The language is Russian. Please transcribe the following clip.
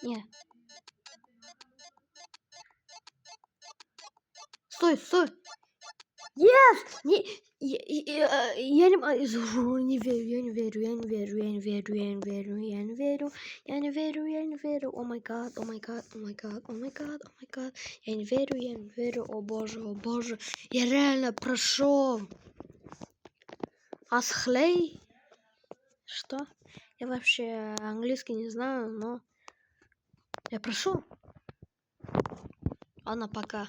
Не. Стой, стой. Yes! Я не верю, я не верю, я не верю, я не верю, я не верю, я не верю, я не верю, я не верю. О май гад, о май гад, о май гад, о май гад, о май гад. Я не верю, я не верю, о боже. Я реально прошел. Асхлей? Что? Я вообще английский не знаю, но я прошел. Ладно, пока.